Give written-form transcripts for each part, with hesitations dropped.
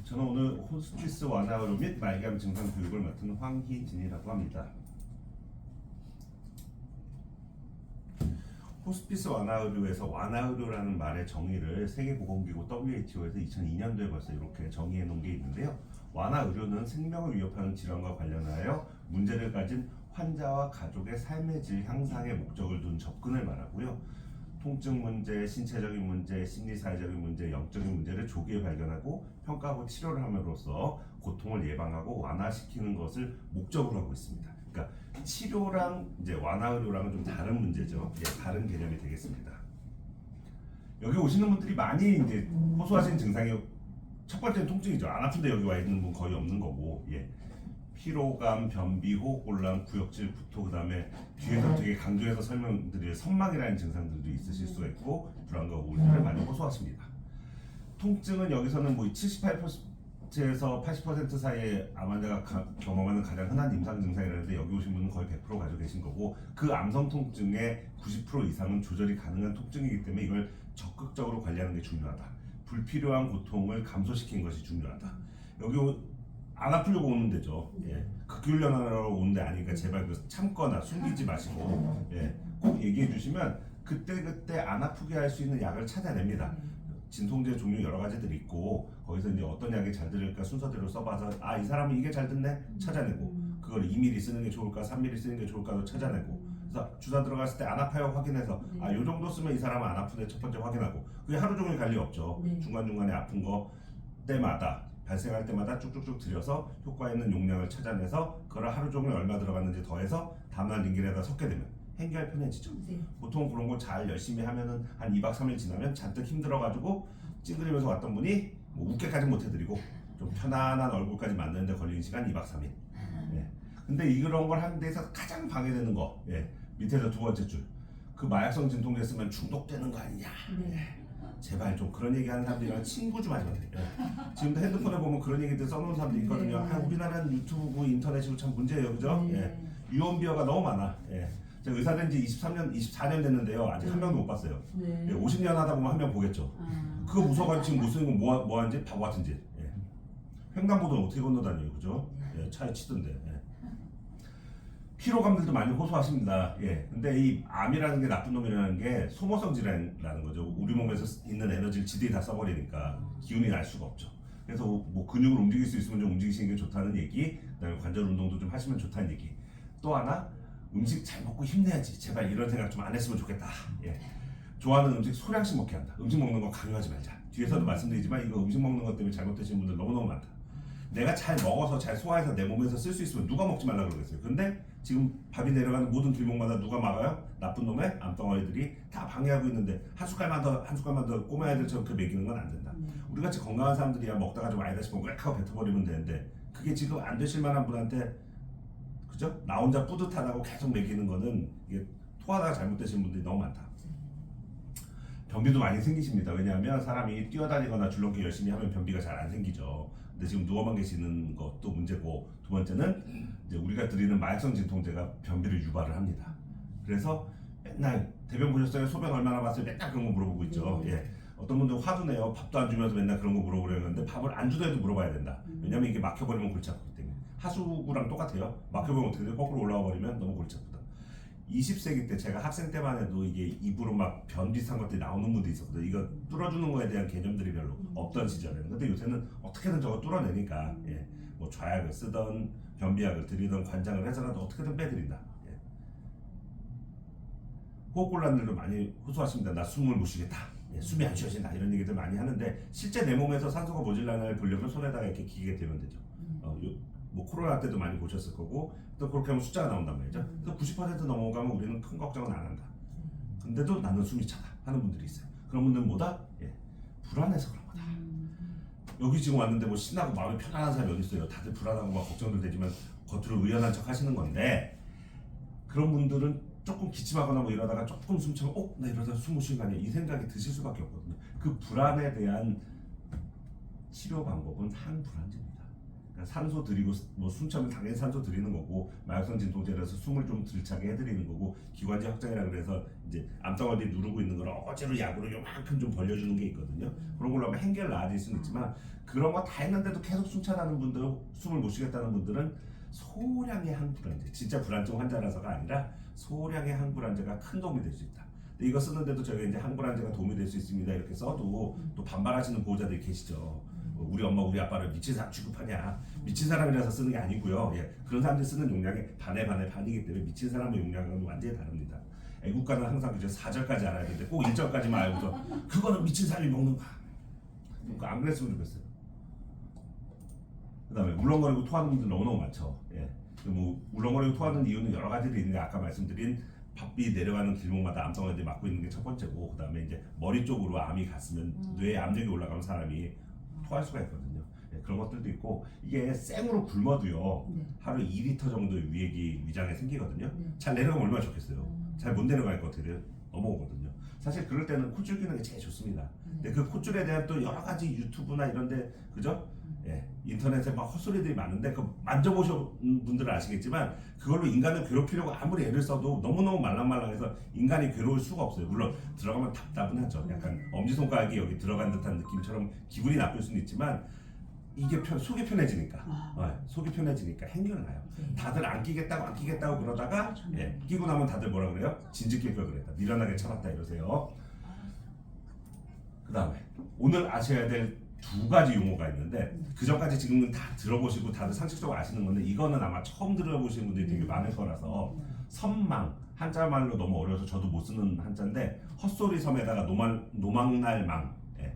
저는 오늘 호스피스 완화의료 및 말기암 증상 교육을 맡은 황희진이라고 합니다. 호스피스 완화의료에서 완화의료라는 말의 정의를 세계보건기구 WHO에서 2002년도에 벌써 이렇게 정의해 놓은 게 있는데요. 완화의료는 생명을 위협하는 질환과 관련하여 문제를 가진 환자와 가족의 삶의 질 향상에 목적을 둔 접근을 말하고요. 통증 문제, 신체적인 문제, 심리사회적인 문제, 영적인 문제를 조기에 발견하고 평가하고 치료를 함으로써 고통을 예방하고 완화시키는 것을 목적으로 하고 있습니다. 그러니까 치료랑 이제 완화의료랑은 좀 다른 문제죠. 다른 개념이 되겠습니다. 여기 오시는 분들이 많이 이제 호소하시는 증상이 첫 번째는 통증이죠. 안 아픈데 여기 와 있는 분 거의 없는 거고, 피로감, 변비, 호흡곤란, 구역질, 구토, 그다음에 뒤에서 되게 강조해서 설명드릴 선망이라는 증상들도 있으실 수가 있고 불안과 우울증을 많이 호소하십니다. 통증은 여기서는 뭐 78%에서 80% 사이에 암환자가 경험하는 가장 흔한 임상 증상이라는데 여기 오신 분은 거의 100% 가지고 계신 거고 그 암성 통증의 90% 이상은 조절이 가능한 통증이기 때문에 이걸 적극적으로 관리하는 게 중요하다. 불필요한 고통을 감소시키는 것이 중요하다. 여기 안 아프려고 오는 데죠. 극기훈련하러 오는 데 아니니까 제발 참거나 숨기지 마시고 꼭 얘기해 주시면 그때 안 아프게 할 수 있는 약을 찾아냅니다. 진통제 종류 여러 가지들이 있고 거기서 이제 어떤 약이 잘 들을까 순서대로 써봐서 이 사람은 이게 잘 듣네 찾아내고 그걸 2ml 쓰는 게 좋을까 3ml 쓰는 게 좋을까도 찾아내고 그래서 주사 들어갔을 때 안 아파요 확인해서 요 정도 쓰면 이 사람은 안 아픈데 첫 번째 확인하고 그게 하루 종일 갈 리 없죠. 중간중간에 아픈 거 때마다 발생할 때마다 쭉쭉쭉 들여서 효과 있는 용량을 찾아내서 그걸 하루 종일 얼마 들어갔는지 더해서 다음날 링겔에다 섞게 되면 행기할 편해지죠. 보통 그런 거 잘 열심히 하면은 한 2박 3일 지나면 잔뜩 힘들어가지고 찡그리면서 왔던 분이 뭐 웃게까지 못해드리고 좀 편안한 얼굴까지 만드는데 걸리는 시간 2박 3일. 근데 이런 걸 하는 데서 가장 방해되는 거 밑에서 두 번째 줄 그 마약성 진통제 쓰면 중독되는 거 아니냐. 제발 좀 그런 얘기 하는 사람들이랑 친구 좀 하지 마세요. 지금도 핸드폰에 보면 그런 얘기들 써놓은 사람들 있거든요. 우리나라는 유튜브고 인터넷이고 참 문제예요, 그죠? 유언비어가 너무 많아. 제가 의사된 지 24년 됐는데요. 아직 한 명도 못 봤어요. 50년 하다 보면 한 명 보겠죠. 그거 무서워가지고 지금 못 쓰는 건 뭐 하는지 바보 같은 짓. 횡단보도는 어떻게 건너다녀요, 그죠? 차에 치던데. 피로감들도 많이 호소하십니다. 근데 이 암이라는 게 나쁜 놈이라는 게 소모성 질환이라는 거죠. 우리 몸에서 있는 에너지를 지들이 다 써버리니까 기운이 날 수가 없죠. 그래서 뭐 근육을 움직일 수 있으면 좀 움직이시는 게 좋다는 얘기, 그다음에 관절 운동도 좀 하시면 좋다는 얘기. 또 하나 음식 잘 먹고 힘내야지. 제발 이런 생각 좀 안 했으면 좋겠다. 좋아하는 음식 소량씩 먹게 한다. 음식 먹는 거 강요하지 말자. 뒤에서도 말씀드리지만 이거 음식 먹는 것 때문에 잘못되시는 분들 너무너무 많다. 내가 잘 먹어서 잘 소화해서 내 몸에서 쓸 수 있으면 누가 먹지 말라 그러겠어요. 근데 지금 밥이 내려가는 모든 길목마다 누가 막아요? 나쁜 놈의 암덩어리들이 다 방해하고 있는데 한 숟갈만 더 꼬마 애들처럼 그 먹이는 건 안 된다. 우리 같이 건강한 사람들이야 먹다가 좀 아니다 싶으면 꽥 하고 뱉어버리면 되는데 그게 지금 안 되실 만한 분한테 그죠? 나 혼자 뿌듯하다고 계속 먹이는 거는 이게 토하다가 잘못되신 분들이 너무 많다. 변비도 많이 생기십니다. 왜냐하면 사람이 뛰어다니거나 줄넘기 열심히 하면 변비가 잘 안 생기죠. 근데 지금 누워만 계시는 것도 문제고 두 번째는 이제 우리가 드리는 마약성 진통제가 변비를 유발을 합니다. 그래서 맨날 대변 보셨어요? 소변 얼마나 봤어요? 맨날 그런 거 물어보고 있죠. 어떤 분들은 화도 내요. 밥도 안 주면서 맨날 그런 거 물어보려는데 밥을 안 주더라도 물어봐야 된다. 왜냐면 이게 막혀버리면 골치 아프기 때문에. 하수구랑 똑같아요. 막혀버리면 어떻게 돼요? 거꾸로 올라와 버리면 너무 골치 아프다. 20세기 때 제가 학생 때만 해도 이게 입으로 막 변 비슷한 것들이 나오는 분도 있었거든요. 이거 뚫어주는 거에 대한 개념들이 별로 없던 시절에는. 근데 요새는 어떻게든 저거 뚫어내니까 뭐 좌약을 쓰던 변비약을 드리던 관장을 해서라도 어떻게든 빼드린다. 호흡곤란들도 많이 호소하십니다. 나 숨을 못 쉬겠다. 숨이 안 쉬어진다. 이런 얘기들 많이 하는데 실제 내 몸에서 산소가 모질라날 보려면 손에다가 이렇게 기계 대면 되죠. 뭐 코로나 때도 많이 보셨을 거고 또 그렇게 하면 숫자가 나온단 말이죠. 그래서 90% 넘어가면 우리는 큰 걱정은 안 한다. 근데도 나는 숨이 차다 하는 분들이 있어요. 그런 분들은 뭐다? 불안해서 그런 거다. 여기 지금 왔는데 뭐 신나고 마음이 편안한 사람이 어디 있어요? 다들 불안하고 막 걱정들 되지만 겉으로 의연한 척 하시는 건데 그런 분들은 조금 기침하거나 뭐 이러다가 조금 숨 차면 나 이러다 숨 못 쉬는 거 아니야? 이 생각이 드실 수밖에 없거든요. 그 불안에 대한 치료 방법은 항불안제입니다. 그러니까 산소 드리고 뭐 숨차면 당연히 산소 드리는 거고 마약성 진통제라서 숨을 좀 들차게 해드리는 거고 기관지 확장이라 그래서 이제 암덩어리 누르고 있는 걸 억지로 약으로 요만큼 좀 벌려주는 게 있거든요. 그런 걸로 하면 한결 나아질 수는 있지만 그런 거 다 했는데도 계속 숨차다는 분들 숨을 못 쉬겠다는 분들은 소량의 항불안제 진짜 불안증 환자라서가 아니라 소량의 항불안제가 큰 도움이 될 수 있다. 근데 이거 쓰는데도 저희가 이제 항불안제가 도움이 될 수 있습니다 이렇게 써도 또 반발하시는 보호자들이 계시죠. 우리 엄마 우리 아빠를 미친 사람 취급하냐 미친 사람이라서 쓰는 게 아니고요. 예, 그런 사람들이 쓰는 용량의 반이기 때문에 미친 사람의 용량은 완전히 다릅니다. 애국가는 항상 그저 4절까지 알아야 되는데 꼭 1절까지만 알고서 그거는 미친 사람이 먹는 거야. 그러니까 안 그랬으면 좋겠어요. 그 다음에 울렁거리고 토하는 분들 너무너무 많죠. 예. 뭐 울렁거리고 토하는 이유는 여러 가지들이 있는데 아까 말씀드린 밥이 내려가는 길목마다 암덩어리들이 막고 있는 게 첫 번째고 그 다음에 이제 머리 쪽으로 암이 갔으면 뇌에 압력이 올라가면 사람이 토할 수가 있거든요. 예, 그런 것들도 있고 이게 생으로 굶어도요 하루 2리터 정도의 위액이 위장에 생기거든요. 잘 내려가면 얼마나 좋겠어요. 잘 못 내려가니까 어떻게 돼요? 넘어오거든요. 사실 그럴 때는 콧줄 끼는 게 제일 좋습니다. 근데 그 콧줄에 대한 또 여러 가지 유튜브나 이런데 그죠? 예, 인터넷에 막 헛소리들이 많은데 그 만져보신 분들은 아시겠지만 그걸로 인간을 괴롭히려고 아무리 애를 써도 너무너무 말랑말랑해서 인간이 괴로울 수가 없어요. 물론 들어가면 답답은 하죠. 약간 엄지손가락이 여기 들어간 듯한 느낌처럼 기분이 나쁠 수는 있지만 이게 속이 편해지니까 속이 편해지니까 행겨나요. 다들 안 끼겠다고 그러다가 예, 끼고 나면 다들 뭐라 그래요? 진즉 낄 걸 그랬다. 미련하게 참았다 이러세요. 그 다음에 오늘 아셔야 될 두 가지 용어가 있는데 그 전까지 지금은 다 들어보시고 다들 상식적으로 아시는 건데 이거는 아마 처음 들어보시는 분들이 되게 많을 거라서 선망 한자말로 너무 어려워서 저도 못 쓰는 한자인데 헛소리 섬에다가 노망날망 예.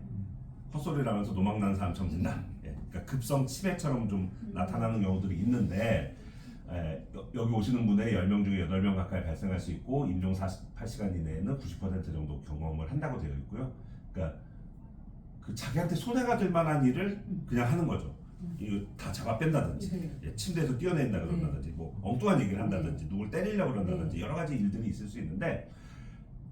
헛소리라면서 노망나는 사람처럼 된다. 예. 그러니까 급성 치매처럼 좀 나타나는 경우들이 있는데 여기 오시는 분의 10명 중에 8명 가까이 발생할 수 있고 임종 48시간 이내에는 90% 정도 경험을 한다고 되어 있고요. 그러니까 그 자기한테 손해가 될 만한 일을 그냥 하는 거죠. 이거 다 잡아 뺀다든지 예, 침대에서 뛰어낸다 그런다든지 뭐 엉뚱한 얘기를 한다든지 누굴 때리려고 그런다든지 여러 가지 일들이 있을 수 있는데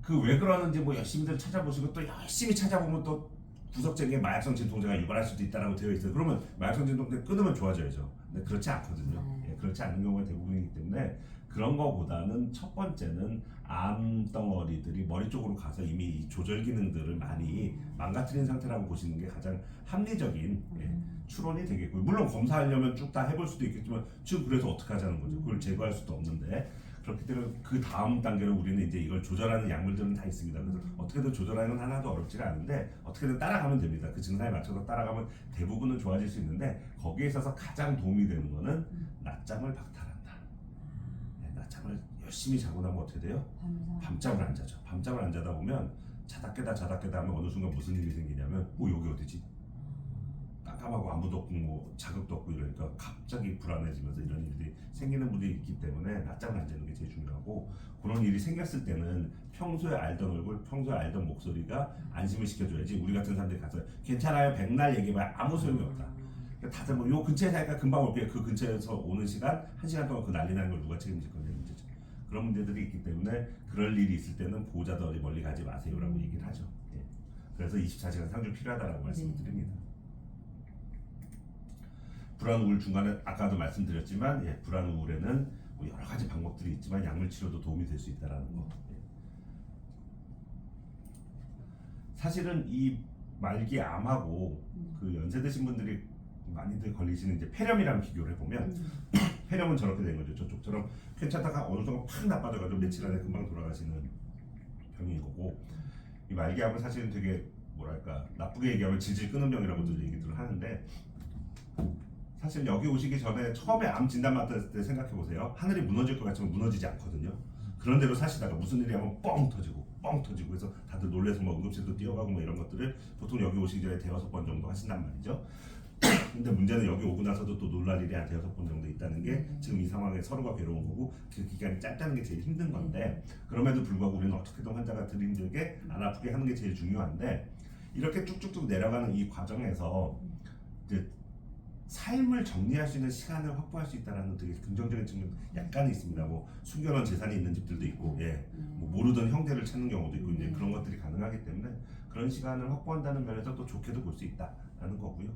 그 왜 그러는지 뭐 열심히들 찾아보시고 또 열심히 찾아보면 또 구석쟁이에 마약성 진통제가 유발할 수도 있다라고 되어 있어요. 그러면 마약성 진통제 끊으면 좋아져야죠. 근데 그렇지 않거든요. 예, 그렇지 않은 경우가 대부분이기 때문에 그런 거보다는 첫 번째는 암덩어리들이 머리 쪽으로 가서 이미 이 조절 기능들을 많이 망가뜨린 상태라고 보시는 게 가장 합리적인 추론이 되겠고요. 물론 검사하려면 쭉 다 해볼 수도 있겠지만 지금 그래서 어떻게 하자는 거죠. 그걸 제거할 수도 없는데 그렇기 때문에 그 다음 단계로 우리는 이제 이걸 조절하는 약물들은 다 있습니다. 그래서 어떻게든 조절하는 건 하나도 어렵지가 않은데 어떻게든 따라가면 됩니다. 그 증상에 맞춰서 따라가면 대부분은 좋아질 수 있는데 거기에 있어서 가장 도움이 되는 거는 낮잠을 박탈한다. 네, 낮잠을 열심히 자고 나면 어떻게 돼요? 밤잠을 안 자죠. 밤잠을 안 자다 보면 자다 깨다 하면 어느 순간 무슨 일이 생기냐면 여기 어디지? 깜깜하고 아무도 없고 뭐 자극도 없고 이러니까 갑자기 불안해지면서 이런 일들이 생기는 분들이 있기 때문에 낮잠을 안 자는 게 제일 중요하고 그런 일이 생겼을 때는 평소에 알던 얼굴, 평소에 알던 목소리가 안심을 시켜줘야지 우리 같은 사람들이 가서 괜찮아요 백날 얘기해봐야 아무 소용이 없다. 그러니까 다들 뭐 요 근처에 사니까 금방 올게요. 그 근처에서 오는 시간 1시간 동안 그 난리 나는 걸 누가 책임질 거냐 문제죠. 그런 문제들이 있기 때문에 그럴 일이 있을 때는 보호자들이 멀리 가지 마세요라고 얘기를 하죠. 예. 그래서 24시간 상주 필요하다라고 말씀을 드립니다. 불안 우울 중간에 아까도 말씀드렸지만 불안 우울에는 뭐 여러 가지 방법들이 있지만 약물 치료도 도움이 될 수 있다라는 거. 사실은 이 말기 암하고 그 연세 드신 분들이 많이들 걸리시는 이제 폐렴이랑 비교를 해보면 폐렴은 저렇게 된 거죠. 저쪽처럼 괜찮다가 어느 순간 팍 나빠져가지고 며칠 안에 금방 돌아가시는 병인 거고 이 말기암은 사실은 되게 뭐랄까 나쁘게 얘기하면 질질 끄는 병이라고들 얘기들을 하는데 사실 여기 오시기 전에 처음에 암 진단 받았을 때 생각해 보세요. 하늘이 무너질 것 같지만 무너지지 않거든요. 그런 대로 사시다가 무슨 일이 하면 뻥 터지고 해서 다들 놀래서 뭐 응급실도 뛰어가고 뭐 이런 것들을 보통 여기 오시기 전에 5-6번 정도 하신단 말이죠. 근데 문제는 여기 오고 나서도 또 놀랄 일이 한 5-6번 정도 있다는 게 지금 이 상황에 서로가 괴로운 거고 그 기간이 짧다는 게 제일 힘든 건데 그럼에도 불구하고 우리는 어떻게든 환자가 덜 힘들게 안 아프게 하는 게 제일 중요한데 이렇게 쭉쭉쭉 내려가는 이 과정에서 이제 삶을 정리할 수 있는 시간을 확보할 수 있다는 되게 긍정적인 측면 약간 있습니다. 뭐 숨겨놓은 재산이 있는 집들도 있고, 뭐 모르던 형제를 찾는 경우도 있고 이제 그런 것들이 가능하기 때문에 그런 시간을 확보한다는 면에서 또 좋게도 볼 수 있다라는 거고요.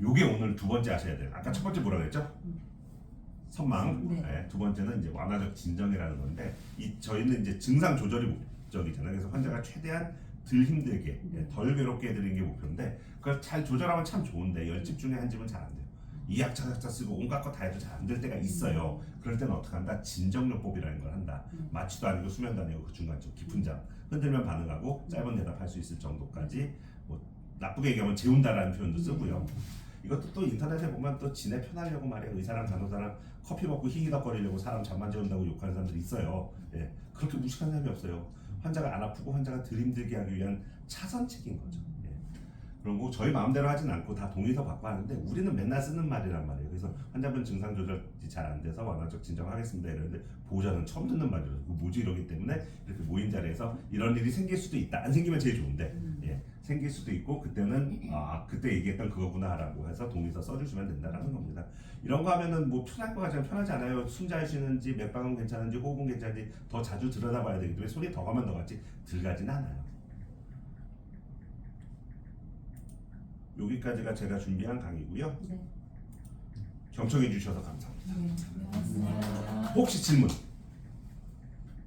요게 오늘 두 번째 하셔야 돼요. 아까 첫 번째 뭐라 그랬죠? 선망. 네. 네, 두 번째는 이제 완화적 진정이라는 건데 저희는 이제 증상 조절이 목적이잖아요. 그래서 환자가 최대한 덜 힘들게, 덜 괴롭게 해드리는 게 목표인데 그걸 잘 조절하면 참 좋은데 10집 중에 한 집은 잘 안 돼요. 이 약 저 약 쓰고 온갖 거 다 해도 잘 안 될 때가 있어요. 그럴 때는 어떻게 한다? 진정요법이라는 걸 한다. 마취도 아니고 수면도 아니고 그 중간 좀 깊은 잠. 흔들면 반응하고 짧은 대답할 수 있을 정도까지 뭐 나쁘게 얘기하면 재운다라는 표현도 쓰고요. 이것도 또 인터넷에 보면 또 지네 편하려고 말이에요. 의사랑 간호사랑 커피 먹고 희기덕거리려고 사람 잠만 재운다고 욕하는 사람들이 있어요. 예, 그렇게 무식한 사람이 없어요. 환자가 안 아프고 환자가 덜 힘들게 하기 위한 차선책인 거죠. 예. 그리고 저희 마음대로 하진 않고 다 동의서 받고 하는데 우리는 맨날 쓰는 말이란 말이에요. 그래서 환자분 증상 조절이 잘 안 돼서 완화적 진정하겠습니다 이러는데 보호자는 처음 듣는 말이에요. 뭐지 이러기 때문에 이렇게 모인 자리에서 이런 일이 생길 수도 있다. 안 생기면 제일 좋은데 예, 생길 수도 있고 그때는 그때 얘기했던 그거구나라고 해서 동의서 써주시면 된다라는 겁니다. 이런 거 하면은 뭐 편할 거 같지만 편하지 않아요. 숨 잘 쉬는지 맥박은 괜찮은지 호흡은 괜찮은지 더 자주 들여다봐야 되기 때문에 손이 더 가면 더 같지 들 가진 않아요. 여기까지가 제가 준비한 강의고요. 네. 경청해 주셔서 감사합니다. 네. 고맙습니다. 혹시 질문?